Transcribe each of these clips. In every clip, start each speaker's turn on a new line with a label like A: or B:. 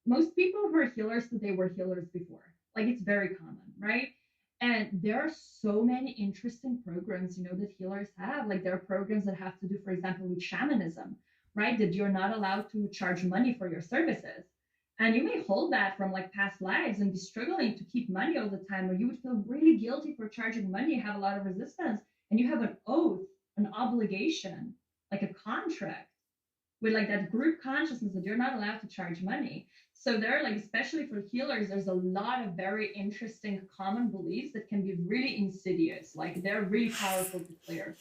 A: most people who are healers today were healers before. Like it's very common, right? And there are so many interesting programs, that healers have. Like there are programs that have to do, for example, with shamanism, right? That you're not allowed to charge money for your services. And you may hold that from like past lives and be struggling to keep money all the time, or you would feel really guilty for charging money, have a lot of resistance, and you have an oath, an obligation, like a contract with like that group consciousness that you're not allowed to charge money. So there are like, especially for healers, there's a lot of very interesting common beliefs that can be really insidious. Like they're really powerful to clear.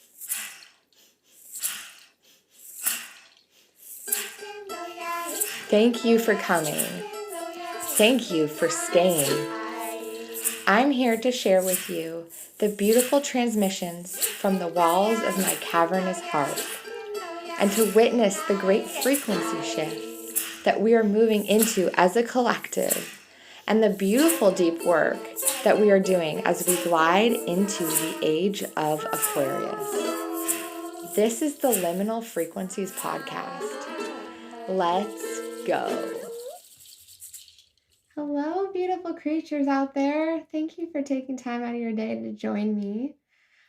B: Thank you for coming. Thank you for staying. I'm here to share with you the beautiful transmissions from the walls of my cavernous heart and to witness the great frequency shift that we are moving into as a collective and the beautiful deep work that we are doing as we glide into the age of Aquarius. This is the Liminal Frequencies podcast. Let's go. Hello, beautiful creatures out there. Thank you for taking time out of your day to join me.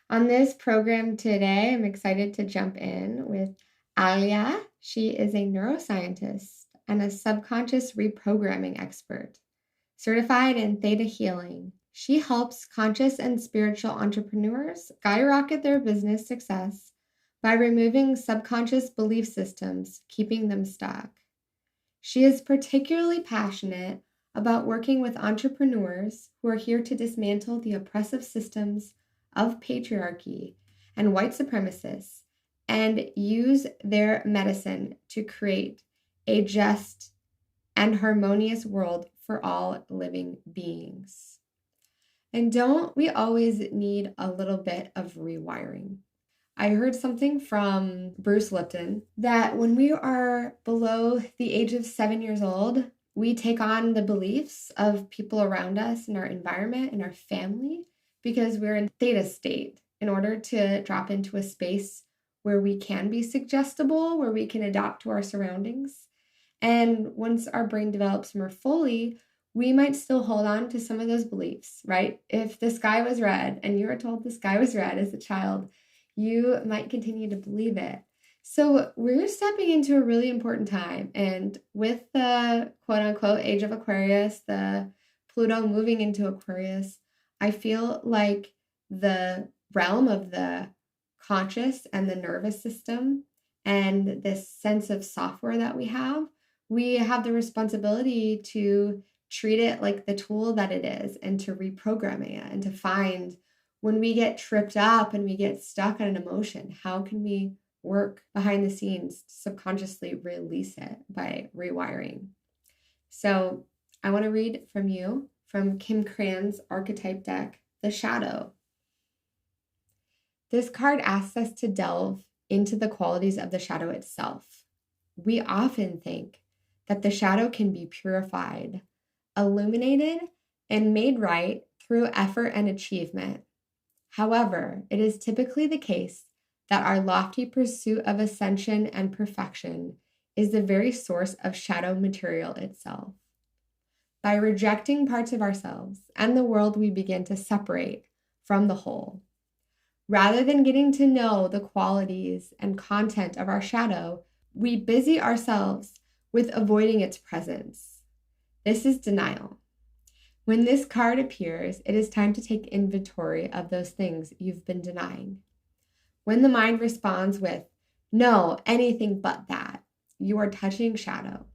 B: On this program today, I'm excited to jump in with Alja. She is a neuroscientist and a subconscious reprogramming expert, certified in Theta healing. She helps conscious and spiritual entrepreneurs skyrocket their business success by removing subconscious belief systems, keeping them stuck. She is particularly passionate about working with entrepreneurs who are here to dismantle the oppressive systems of patriarchy and white supremacists and use their medicine to create a just and harmonious world for all living beings. And don't we always need a little bit of rewiring? I heard something from Bruce Lipton that when we are below the age of 7 years old, we take on the beliefs of people around us in our environment, in our family, because we're in theta state in order to drop into a space where we can be suggestible, where we can adapt to our surroundings. And once our brain develops more fully, we might still hold on to some of those beliefs, right? If the sky was red and you were told the sky was red as a child, you might continue to believe it. So we're stepping into a really important time. And with the quote unquote age of Aquarius, the Pluto moving into Aquarius, I feel like the realm of the conscious and the nervous system and this sense of software that we have the responsibility to treat it like the tool that it is and to reprogram it and to find when we get tripped up and we get stuck on an emotion, how can we work behind the scenes to subconsciously release it by rewiring? So I want to read from you from Kim Cran's archetype deck, The Shadow. This card asks us to delve into the qualities of the shadow itself. We often think that the shadow can be purified, illuminated, and made right through effort and achievement. However, it is typically the case that our lofty pursuit of ascension and perfection is the very source of shadow material itself. By rejecting parts of ourselves and the world, we begin to separate from the whole. Rather than getting to know the qualities and content of our shadow, we busy ourselves with avoiding its presence. This is denial. When this card appears, it is time to take inventory of those things you've been denying. When the mind responds with, no, anything but that, you are touching shadow.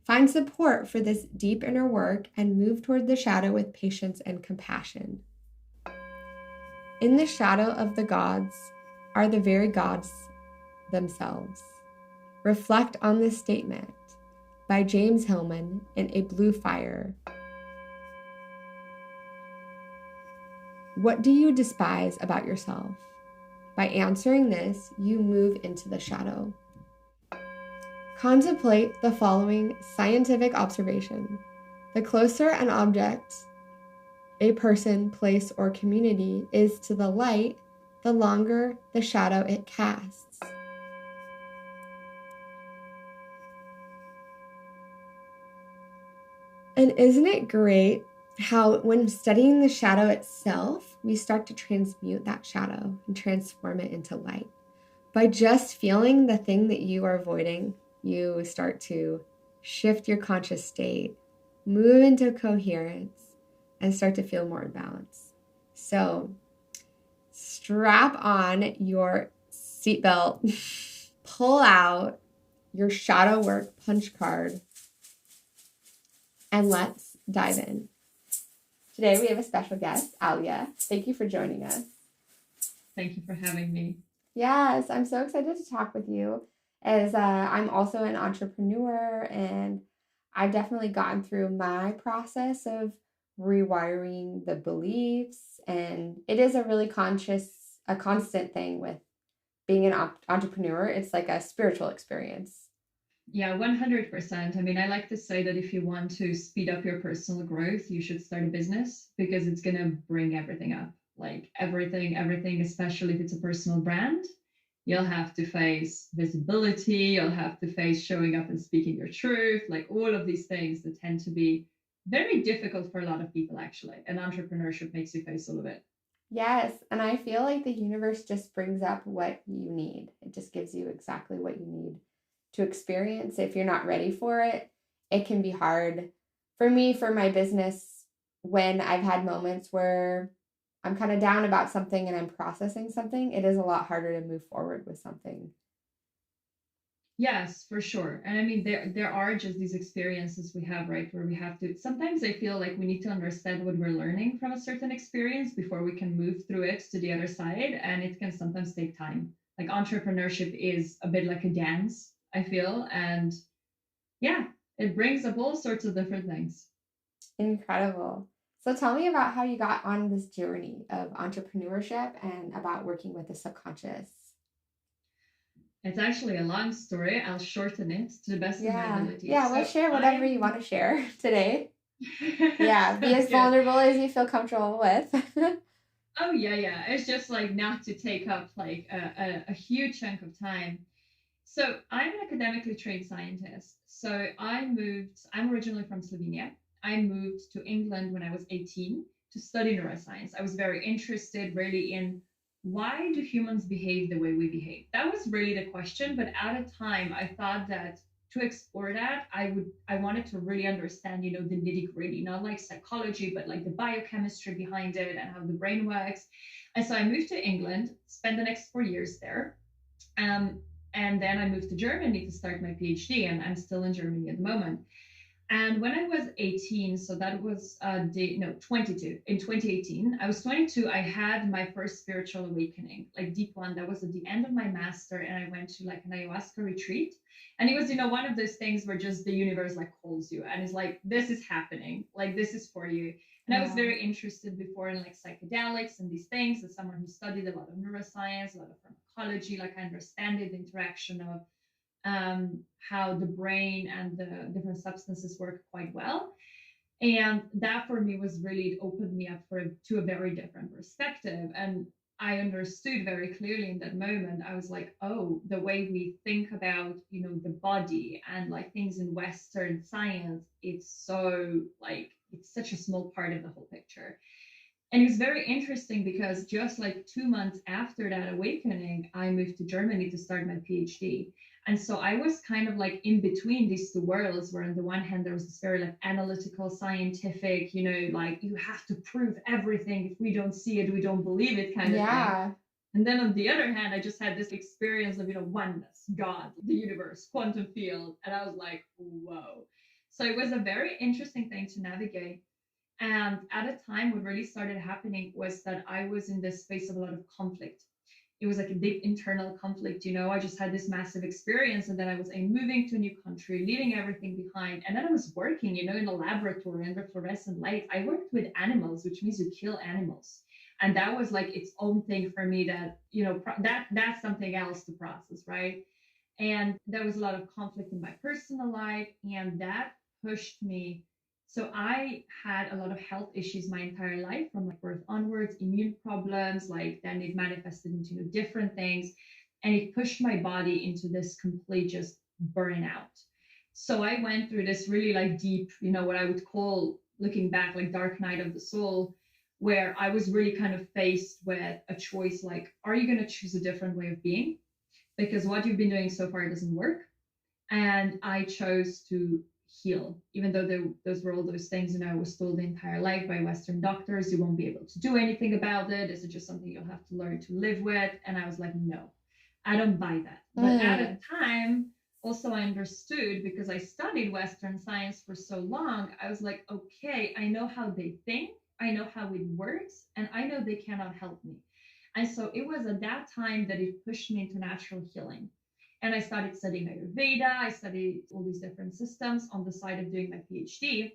B: Find support for this deep inner work and move toward the shadow with patience and compassion. In the shadow of the gods are the very gods themselves. Reflect on this statement by James Hillman in A Blue Fire. What do you despise about yourself? By answering this, you move into the shadow. Contemplate the following scientific observation. The closer an object, a person, place, or community is to the light, the longer the shadow it casts. And isn't it great how when studying the shadow itself, we start to transmute that shadow and transform it into light? By just feeling the thing that you are avoiding, you start to shift your conscious state, move into coherence, and start to feel more in balance. So strap on your seatbelt, pull out your shadow work punch card, and let's dive in. Today we have a special guest, Alja. Thank you for joining us.
A: Thank you for having me.
B: Yes, I'm so excited to talk with you as I'm also an entrepreneur, and I've definitely gone through my process of rewiring the beliefs, and it is a really constant thing with being an entrepreneur. It's like a spiritual experience.
A: Yeah, 100%. I mean, I like to say that if you want to speed up your personal growth, you should start a business because it's going to bring everything up. Like everything, especially if it's a personal brand. You'll have to face visibility, you'll have to face showing up and speaking your truth, like all of these things that tend to be very difficult for a lot of people, actually. And entrepreneurship makes you face all of it.
B: Yes, and I feel like the universe just brings up what you need. It just gives you exactly what you need to experience. If you're not ready for it, it can be hard. For me, for my business, when I've had moments where I'm kind of down about something and I'm processing something, it is a lot harder to move forward with something.
A: Yes, for sure. And I mean, there are just these experiences we have, right, where we have to. Sometimes I feel like we need to understand what we're learning from a certain experience before we can move through it to the other side, and it can sometimes take time. Like entrepreneurship is a bit like a dance, I feel, and yeah, it brings up all sorts of different things.
B: Incredible. So tell me about how you got on this journey of entrepreneurship and about working with the subconscious.
A: It's actually a long story. I'll shorten it to the best of my ability.
B: Yeah, we'll
A: So
B: share whatever you want to share today. Yeah, be
A: sounds
B: as
A: good.
B: vulnerable as you feel comfortable with.
A: Oh yeah. It's just like not to take up like a huge chunk of time. So I'm an academically trained scientist. So I'm originally from Slovenia. I moved to England when I was 18 to study neuroscience. I was very interested really in why do humans behave the way we behave? That was really the question. But at a time, I thought that to explore that, I wanted to really understand, the nitty gritty, not like psychology, but like the biochemistry behind it and how the brain works. And so I moved to England, spent the next 4 years there. Um, and then I moved to Germany to start my PhD, and I'm still in Germany at the moment. And when I was 18, so that was 22. In 2018, I was 22. I had my first spiritual awakening, like deep one. That was at the end of my master, and I went to like an ayahuasca retreat. And it was, one of those things where just the universe like calls you and is like, this is happening, like this is for you. And I was very interested before in like psychedelics and these things. As someone who studied a lot of neuroscience, a lot of pharmacology, like I understand the interaction of how the brain and the different substances work quite well. And that for me was really, it opened me up to a very different perspective. And I understood very clearly in that moment. I was like, oh, the way we think about, the body and like things in Western science, it's so like, it's such a small part of the whole picture. And it was very interesting because just like 2 months after that awakening, I moved to Germany to start my PhD. And so I was kind of like in between these two worlds, where on the one hand, there was this very like analytical, scientific, like you have to prove everything. If we don't see it, we don't believe it kind of thing.
B: Yeah.
A: And then on the other hand, I just had this experience of, oneness, God, the universe, quantum field. And I was like, whoa. So it was a very interesting thing to navigate. And at a time, what really started happening was that I was in this space of a lot of conflict. It was like a deep internal conflict. I just had this massive experience, and then I was moving to a new country, leaving everything behind. And then I was working, in a laboratory under fluorescent light. I worked with animals, which means you kill animals. And that was like its own thing for me that, that's something else to process, right? And there was a lot of conflict in my personal life, and that pushed me. So I had a lot of health issues my entire life from like birth onwards, immune problems, like then it manifested into different things. And it pushed my body into this complete just burnout. So I went through this really like deep, what I would call, looking back, like dark night of the soul, where I was really kind of faced with a choice, like, are you going to choose a different way of being? Because what you've been doing so far doesn't work. And I chose to heal, even though those were all those things, I was told the entire life by Western doctors, you won't be able to do anything about it. This is just something you'll have to learn to live with. And I was like, no, I don't buy that. But at a time, also I understood, because I studied Western science for so long, I was like, okay, I know how they think, I know how it works, and I know they cannot help me. And so it was at that time that it pushed me into natural healing. And I started studying Ayurveda. I studied all these different systems on the side of doing my PhD.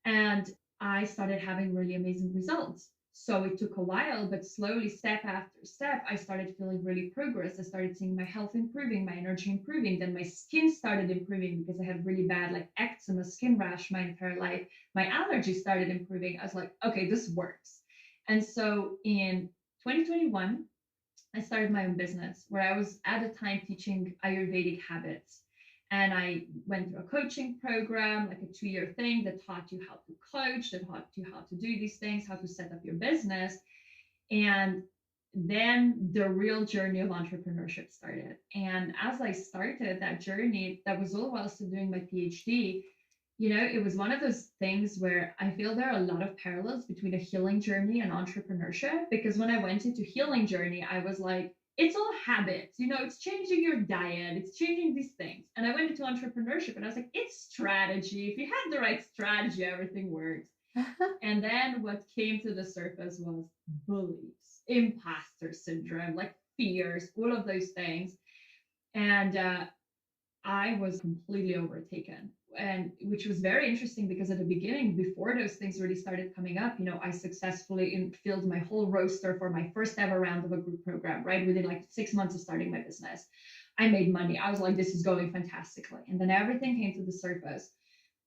A: And I started having really amazing results. So it took a while, but slowly, step after step, I started feeling really progress. I started seeing my health improving, my energy improving. Then my skin started improving, because I had really bad like eczema, skin rash my entire life. My allergies started improving. I was like, okay, this works. And so in 2021, I started my own business, where I was at the time teaching Ayurvedic habits. And I went through a coaching program, like a 2-year thing that taught you how to coach, that taught you how to do these things, how to set up your business. And then the real journey of entrepreneurship started. And as I started that journey, that was all while still doing my PhD. It was one of those things where I feel there are a lot of parallels between a healing journey and entrepreneurship, because when I went into healing journey, I was like, it's all habits, it's changing your diet, it's changing these things. And I went into entrepreneurship and I was like, it's strategy. If you have the right strategy, everything works. And then what came to the surface was beliefs, imposter syndrome, like fears, all of those things. And I was completely overtaken, and which was very interesting, because at the beginning, before those things really started coming up, I successfully filled my whole roster for my first ever round of a group program, right? Within like 6 months of starting my business, I made money. I was like, this is going fantastically. And then everything came to the surface.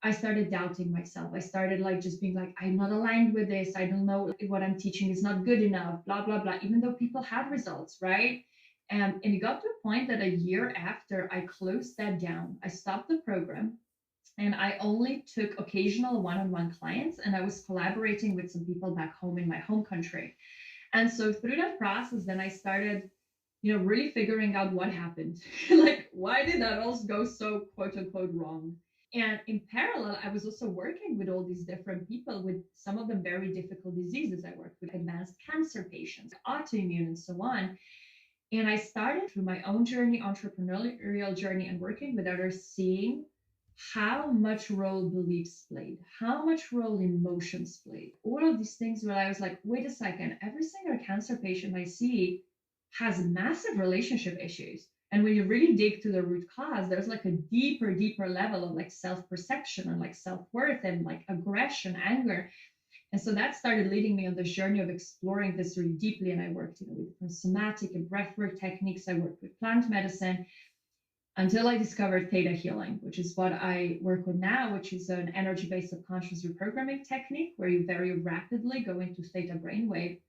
A: I started doubting myself. I started like just being like, I'm not aligned with this. I don't know, what I'm teaching is not good enough, blah, blah, blah, even though people had results, right? And it got to a point that a year after I closed that down, I stopped the program, and I only took occasional one-on-one clients, and I was collaborating with some people back home in my home country. And so through that process, then I started, really figuring out what happened. Like, why did that all go so quote unquote wrong? And in parallel, I was also working with all these different people with some of them very difficult diseases. I worked with advanced cancer patients, autoimmune, and so on. And I started through my own journey, entrepreneurial journey, and working with others, seeing how much role beliefs played, how much role emotions played, all of these things where I was like, wait a second, every single cancer patient I see has massive relationship issues. And when you really dig to the root cause, there's like a deeper level of like self-perception and like self-worth and like aggression, anger. And so that started leading me on this journey of exploring this really deeply. And I worked, with different somatic and breathwork techniques. I worked with plant medicine until I discovered Theta healing, which is what I work with now, which is an energy-based subconscious reprogramming technique where you very rapidly go into Theta brainwave.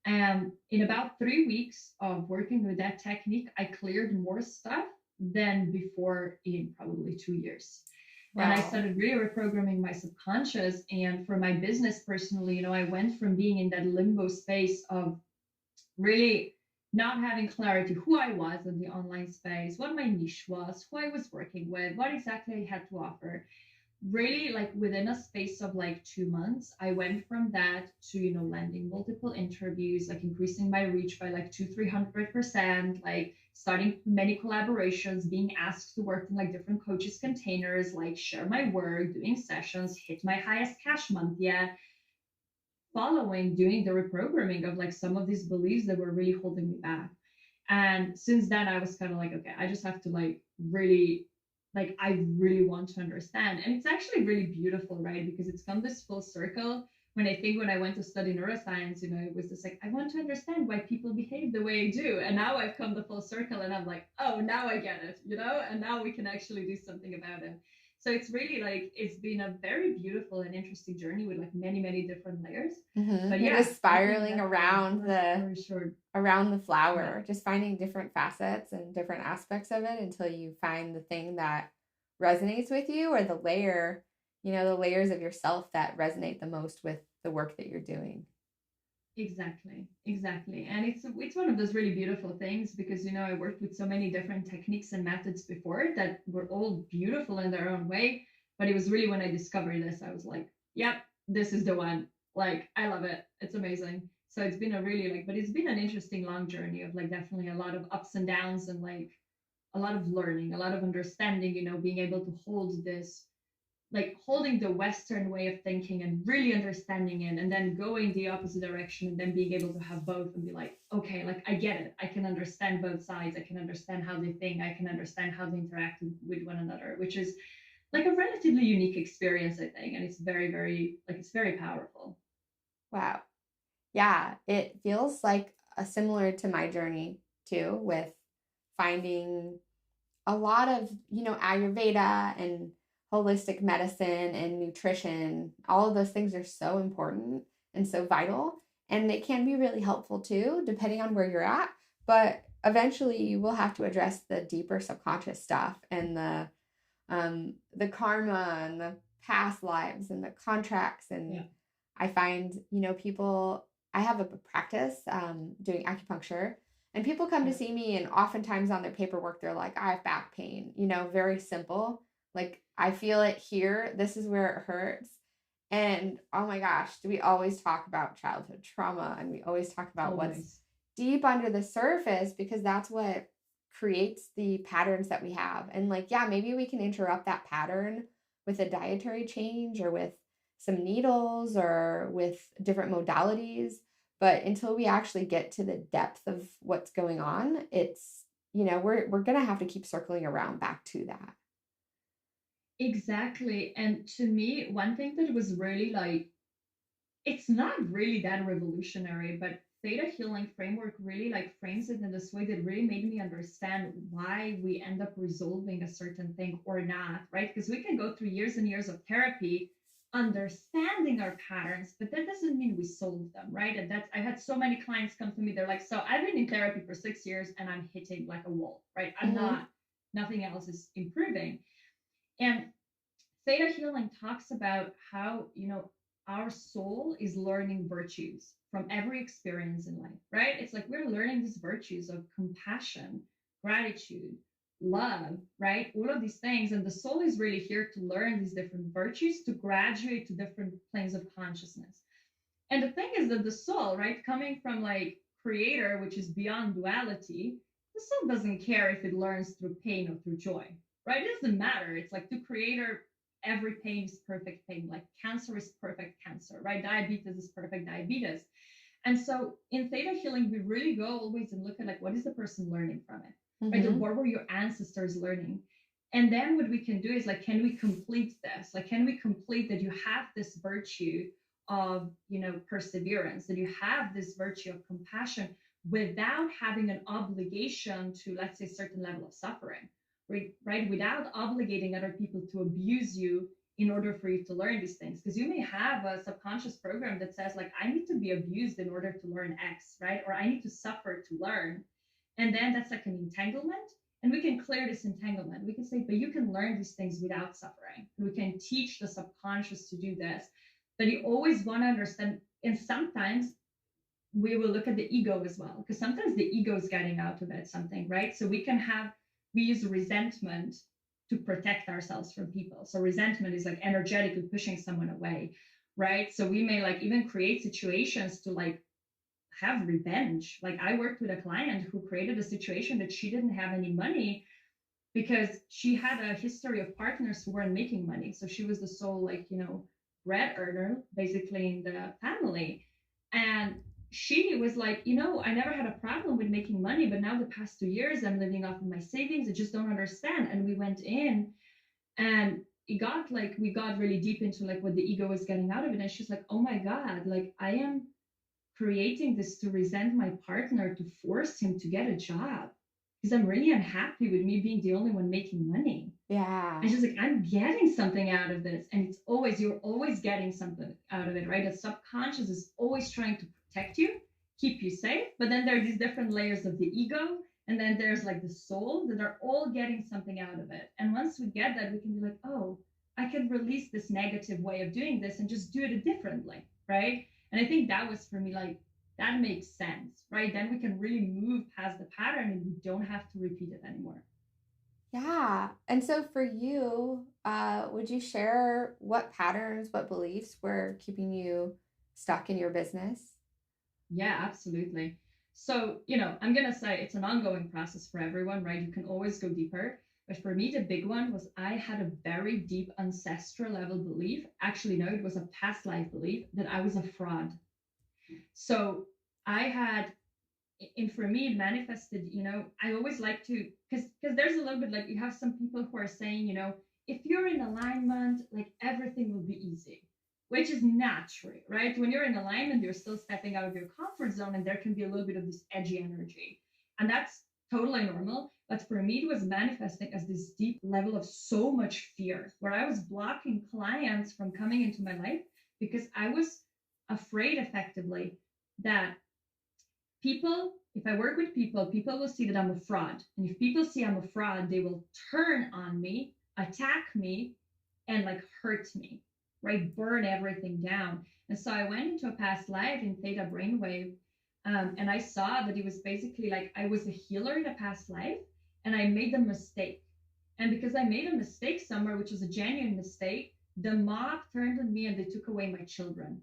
A: And in about 3 weeks of working with that technique, I cleared more stuff than before in probably 2 years. Wow. And I started really reprogramming my subconscious. And for my business personally, I went from being in that limbo space of really not having clarity who I was in the online space, what my niche was, who I was working with, what exactly I had to offer. Really, like within a space of like 2 months, I went from that to, landing multiple interviews, like increasing my reach by like 300%, like starting many collaborations, being asked to work in like different coaches containers, like share my work, doing sessions, hit my highest cash month yet, following doing the reprogramming of like some of these beliefs that were really holding me back. And since then, I was kind of like, okay, I just have to like really, like, I really want to understand. And it's actually really beautiful, right? Because it's come this full circle. When I went to study neuroscience, it was just like, I want to understand why people behave the way I do. And now I've come the full circle and I'm like, oh, now I get it, and now we can actually do something about it. So it's really like, it's been a very beautiful and interesting journey with like many, many different layers.
B: Mm-hmm. But yeah, just spiraling around the flower, just finding different facets and different aspects of it until you find the thing that resonates with you, or the layers of yourself that resonate the most with the work that you're doing.
A: Exactly, exactly. And it's one of those really beautiful things because I worked with so many different techniques and methods before that were all beautiful in their own way. But it was really when I discovered this, I was like, yep, this is the one. Like, I love it. It's amazing. So it's been a really but it's been an interesting long journey of like definitely a lot of ups and downs and like a lot of learning, a lot of understanding, being able to hold this, like holding the Western way of thinking and really understanding it, and then going the opposite direction, and then being able to have both and be like, okay, like I get it. I can understand both sides. I can understand how they think. I can understand how they interact with one another, which is like a relatively unique experience, I think. And it's very, very, it's very powerful.
B: Wow. Yeah, it feels like similar to my journey too, with finding a lot of, Ayurveda and holistic medicine and nutrition. All of those things are so important and so vital. And it can be really helpful too, depending on where you're at. But eventually you will have to address the deeper subconscious stuff and the karma and the past lives and the contracts. And I find, people, I have a practice doing acupuncture, and people come to see me, and oftentimes on their paperwork, they're like, I have back pain, very simple. Like, I feel it here. This is where it hurts. And oh my gosh, do we always talk about childhood trauma, and we always talk about what's deep under the surface, because that's what creates the patterns that we have. And like, yeah, maybe we can interrupt that pattern with a dietary change or with some needles or with different modalities. But until we actually get to the depth of what's going on, it's, we're going to have to keep circling around back to that.
A: Exactly. And to me, one thing that was really it's not really that revolutionary, but Theta healing framework really frames it in this way that really made me understand why we end up resolving a certain thing or not, right? Because we can go through years and years of therapy understanding our patterns, but that doesn't mean we solve them, right? And I had so many clients come to me, they're like, so I've been in therapy for 6 years and I'm hitting like a wall, right? Nothing else is improving. And Theta healing talks about how, our soul is learning virtues from every experience in life, right? It's like we're learning these virtues of compassion, gratitude, love, right? All of these things. And the soul is really here to learn these different virtues, to graduate to different planes of consciousness. And the thing is that the soul, right, coming from creator, which is beyond duality, the soul doesn't care if it learns through pain or through joy, right? It doesn't matter. It's like the creator, every pain is perfect pain. Like cancer is perfect cancer, right? Diabetes is perfect diabetes. And so in Theta healing, we really go always and look at what is the person learning from it, right? What were your ancestors learning? And then what we can do is can we complete this? Can we complete that you have this virtue of, perseverance, that you have this virtue of compassion without having an obligation to, let's say, a certain level of suffering, right? Without obligating other people to abuse you in order for you to learn these things. Because you may have a subconscious program that says I need to be abused in order to learn X, right? Or I need to suffer to learn. And then that's like an entanglement. And we can clear this entanglement. We can say, but you can learn these things without suffering. And we can teach the subconscious to do this. But you always want to understand. And sometimes we will look at the ego as well, because sometimes the ego is getting out of it something, right? So we use resentment to protect ourselves from people. So resentment is energetically pushing someone away, right? So we may even create situations to have revenge. I worked with a client who created a situation that she didn't have any money because she had a history of partners who weren't making money. So she was the sole bread earner basically in the family. And she was I never had a problem with making money, but now the past 2 years I'm living off of my savings. I just don't understand. And we went in and we got really deep into what the ego was getting out of it. And she's like, oh my God, I am creating this to resent my partner, to force him to get a job because I'm really unhappy with me being the only one making money.
B: Yeah.
A: And she's like, I'm getting something out of this. And you're always getting something out of it, right? The subconscious is always trying to protect you, keep you safe. But then there are these different layers of the ego and then there's like the soul, that are all getting something out of it. And once we get that, we can be like, oh, I can release this negative way of doing this and just do it differently, right? And I think that was for me like, that makes sense, right? Then we can really move past the pattern and we don't have to repeat it anymore.
B: Yeah. And so for you, would you share what patterns, what beliefs were keeping you stuck in your business?
A: Yeah, absolutely. So, I'm going to say it's an ongoing process for everyone, right? You can always go deeper. But for me, the big one was I had a very deep ancestral level belief. Actually, no, it was a past life belief that I was a fraud. So I had, and for me, it manifested, I always like to, because there's a little bit like you have some people who are saying, if you're in alignment, like everything will be easy, which is not true, right? When you're in alignment, you're still stepping out of your comfort zone and there can be a little bit of this edgy energy. And that's totally normal. But for me, it was manifesting as this deep level of so much fear where I was blocking clients from coming into my life because I was afraid effectively that people, if I work with people, people will see that I'm a fraud. And if people see I'm a fraud, they will turn on me, attack me, and like hurt me, right? Burn everything down. And so I went into a past life in Theta brainwave, and I saw that it was basically like I was a healer in a past life, and I made a mistake. And because I made a mistake somewhere, which was a genuine mistake, the mob turned on me and they took away my children.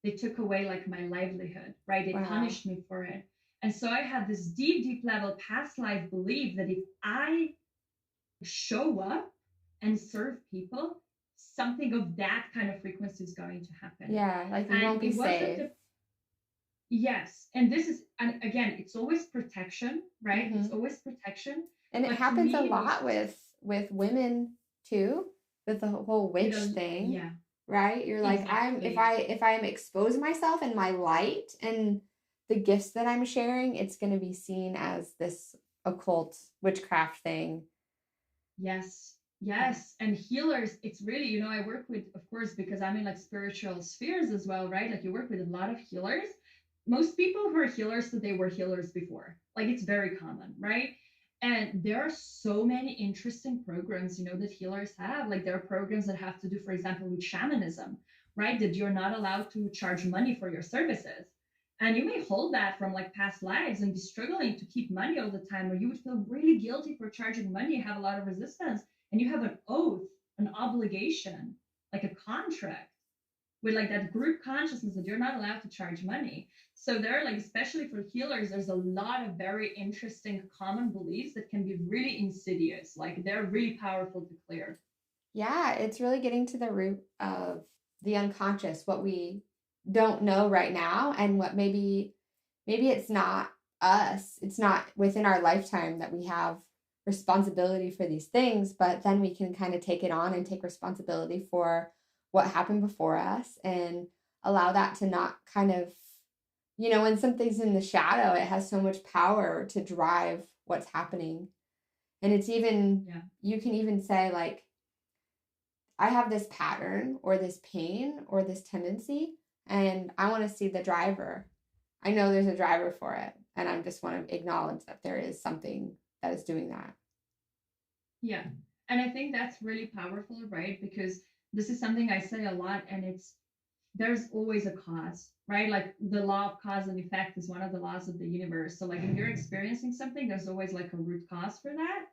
A: They took away like my livelihood, right? They punished me for it. And so I had this deep, deep level past life belief that if I show up and serve people, something of that kind of frequency is going to happen.
B: Yeah, like you won't be safe.
A: Yes. And this is, and again, it's always protection, right? It's always protection.
B: And it happens a lot with women too, with the whole witch thing.
A: Yeah.
B: Right? You're like, exactly. if I'm exposing myself in my light and the gifts that I'm sharing, it's going to be seen as this occult witchcraft thing.
A: Yes. Yes. And healers, it's really, I work with, of course, because I'm in like spiritual spheres as well, right? Like you work with a lot of healers. Most people who are healers today were healers before. Like it's very common, right? And there are so many interesting programs, that healers have. Like there are programs that have to do, for example, with shamanism, right? That you're not allowed to charge money for your services. And you may hold that from like past lives and be struggling to keep money all the time, or you would feel really guilty for charging money, have a lot of resistance, and you have an oath, an obligation, like a contract with like that group consciousness that you're not allowed to charge money. So there are like, especially for healers, there's a lot of very interesting common beliefs that can be really insidious. Like they're really powerful to clear.
B: Yeah, it's really getting to the root of the unconscious, what we don't know right now, and what maybe it's not us. It's not within our lifetime that we have responsibility for these things, but then we can kind of take it on and take responsibility for what happened before us and allow that to not kind of, when something's in the shadow, it has so much power to drive what's happening. And it's even, you can even say like, I have this pattern or this pain or this tendency, and I want to see the driver. I know there's a driver for it, and I just want to acknowledge that there is something that is doing that.
A: Yeah. And I think that's really powerful, right? Because this is something I say a lot, and there's always a cause, right? Like the law of cause and effect is one of the laws of the universe. So like if you're experiencing something, there's always like a root cause for that.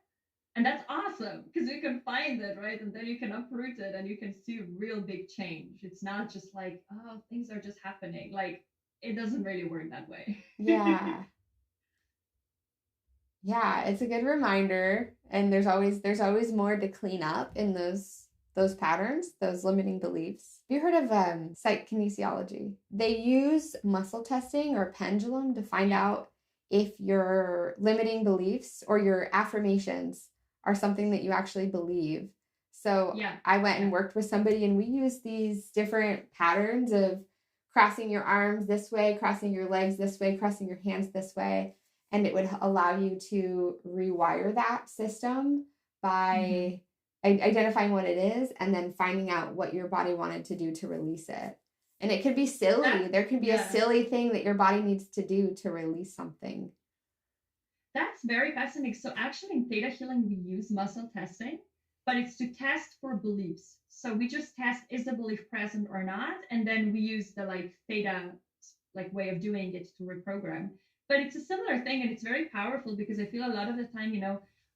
A: And that's awesome because you can find it, right? And then you can uproot it and you can see real big change. It's not just like, oh, things are just happening. Like it doesn't really work that way.
B: Yeah. Yeah, it's a good reminder. And there's always more to clean up in those patterns, those limiting beliefs. Have you heard of psych kinesiology? They use muscle testing or pendulum to find out if your limiting beliefs or your affirmations are something that you actually believe. So I went and worked with somebody, and we used these different patterns of crossing your arms this way, crossing your legs this way, crossing your hands this way. And it would allow you to rewire that system by identifying what it is and then finding out what your body wanted to do to release it. And it could be silly. There could be a silly thing that your body needs to do to release something.
A: That's very fascinating. So actually in theta healing, we use muscle testing, but it's to test for beliefs. So we just test, is the belief present or not? And then we use the like theta like way of doing it to reprogram. But it's a similar thing and it's very powerful because I feel a lot of the time,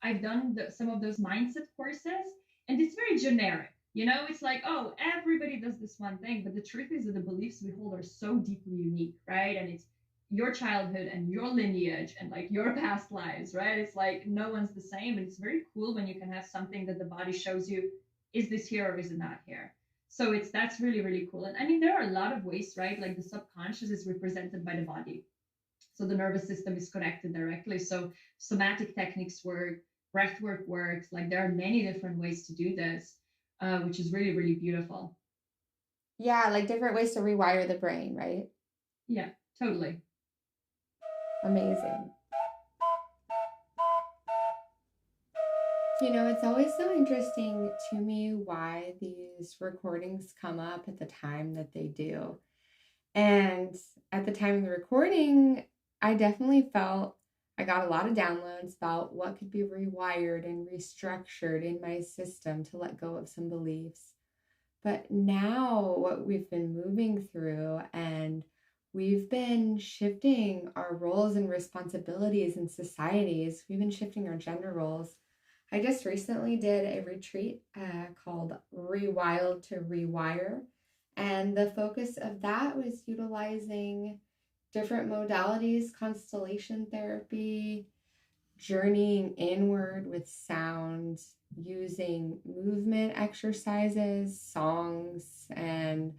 A: I've done some of those mindset courses and it's very generic. It's like, oh, everybody does this one thing. But the truth is that the beliefs we hold are so deeply unique, right? And it's your childhood and your lineage and like your past lives, right? It's like no one's the same. And it's very cool when you can have something that the body shows you, is this here or is it not here? So that's really, really cool. And I mean, there are a lot of ways, right? Like the subconscious is represented by the body. So the nervous system is connected directly. So somatic techniques work, breath work works. Like there are many different ways to do this, which is really, really beautiful.
B: Yeah, like different ways to rewire the brain, right?
A: Yeah, totally.
B: Amazing. It's always so interesting to me why these recordings come up at the time that they do. And at the time of the recording, I definitely felt I got a lot of downloads about what could be rewired and restructured in my system to let go of some beliefs. But now, what we've been moving through, and we've been shifting our roles and responsibilities in societies, we've been shifting our gender roles. I just recently did a retreat called Rewild to Rewire. And the focus of that was utilizing different modalities, constellation therapy, journeying inward with sound, using movement exercises, songs, and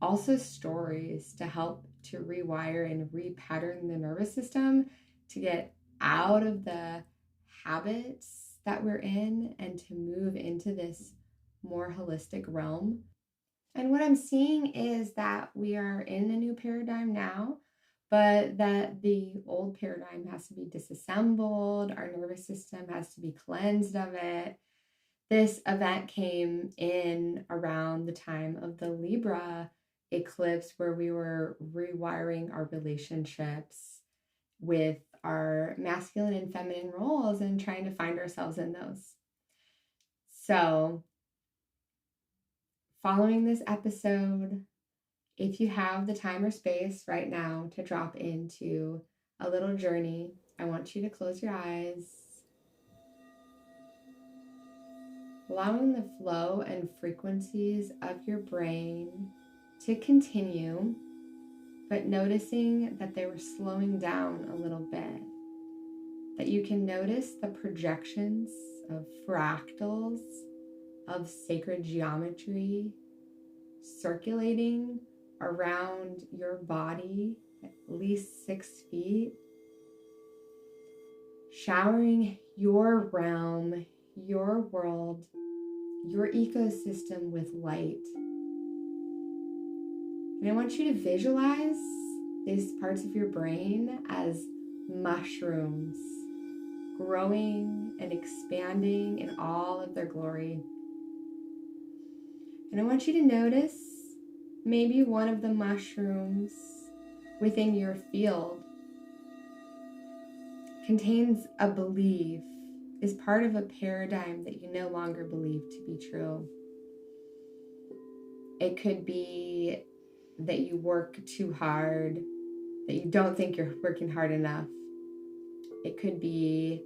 B: also stories to help to rewire and repattern the nervous system to get out of the habits that we're in and to move into this more holistic realm. And what I'm seeing is that we are in a new paradigm now, but that the old paradigm has to be disassembled. Our nervous system has to be cleansed of it. This event came in around the time of the Libra eclipse, where we were rewiring our relationships with our masculine and feminine roles and trying to find ourselves in those. So, following this episode, if you have the time or space right now to drop into a little journey, I want you to close your eyes, allowing the flow and frequencies of your brain to continue, but noticing that they were slowing down a little bit. That you can notice the projections of fractals, of sacred geometry circulating around your body at least 6 feet, showering your realm, your world, your ecosystem with light. And I want you to visualize these parts of your brain as mushrooms, growing and expanding in all of their glory. And I want you to notice maybe one of the mushrooms within your field contains a belief, is part of a paradigm that you no longer believe to be true. It could be that you work too hard, that you don't think you're working hard enough. It could be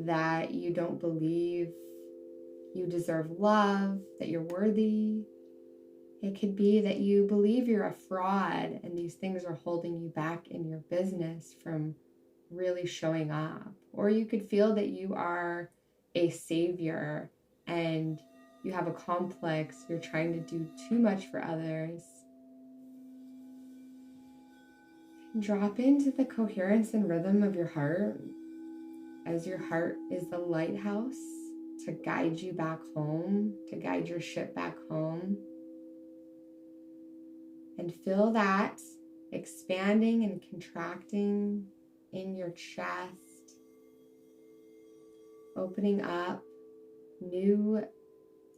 B: that you don't believe you deserve love, that you're worthy. It could be that you believe you're a fraud and these things are holding you back in your business from really showing up. Or you could feel that you are a savior and you have a complex, you're trying to do too much for others. Drop into the coherence and rhythm of your heart, as your heart is the lighthouse to guide you back home, to guide your ship back home. And feel that expanding and contracting in your chest, opening up new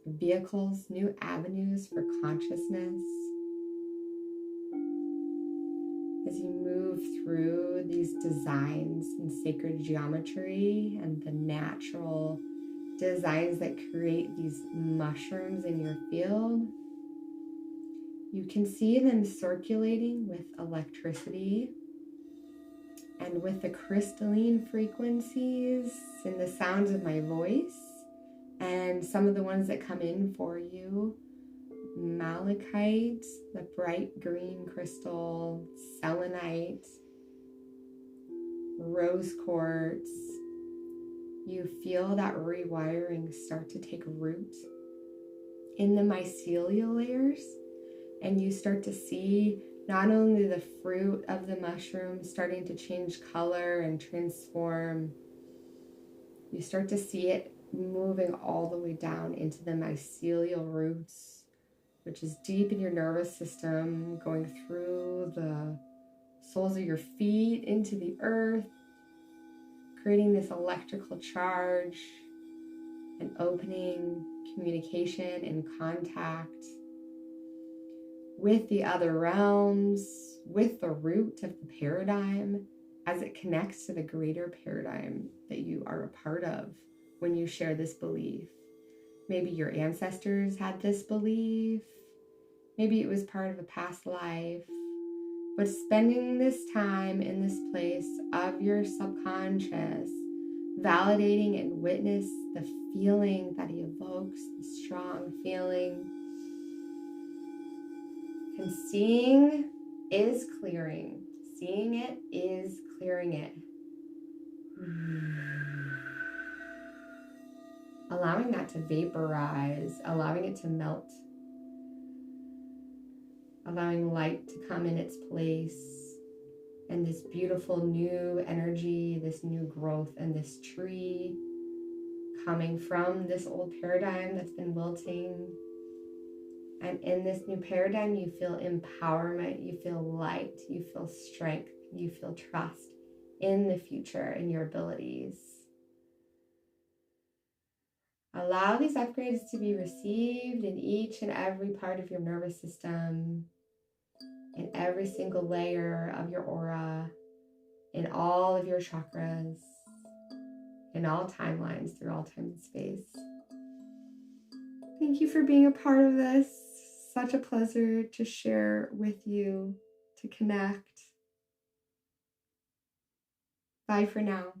B: vehicles, new avenues for consciousness. as you move through these designs in sacred geometry and the natural designs that create these mushrooms in your field, you can see them circulating with electricity and with the crystalline frequencies and the sounds of my voice, and some of the ones that come in for you: malachite, the bright green crystal, selenite, rose quartz. You feel that rewiring start to take root in the mycelial layers, and you start to see not only the fruit of the mushroom starting to change color and transform, you start to see it moving all the way down into the mycelial roots, which is deep in your nervous system, going through the soles of your feet into the earth, creating this electrical charge and opening communication and contact with the other realms, with the root of the paradigm as it connects to the greater paradigm that you are a part of when you share this belief. Maybe your ancestors had this belief. Maybe it was part of a past life. But spending this time in this place of your subconscious, validating and witness the feeling that he evokes, the strong feeling. And seeing is clearing. Seeing it is clearing it. Allowing that to vaporize, allowing it to melt, allowing light to come in its place, and this beautiful new energy, this new growth, and this tree coming from this old paradigm that's been wilting. And in this new paradigm, you feel empowerment, you feel light, you feel strength, you feel trust in the future and your abilities. Allow these upgrades to be received in each and every part of your nervous system, in every single layer of your aura, in all of your chakras, in all timelines, through all time and space. Thank you for being a part of this. Such a pleasure to share with you, to connect. Bye for now.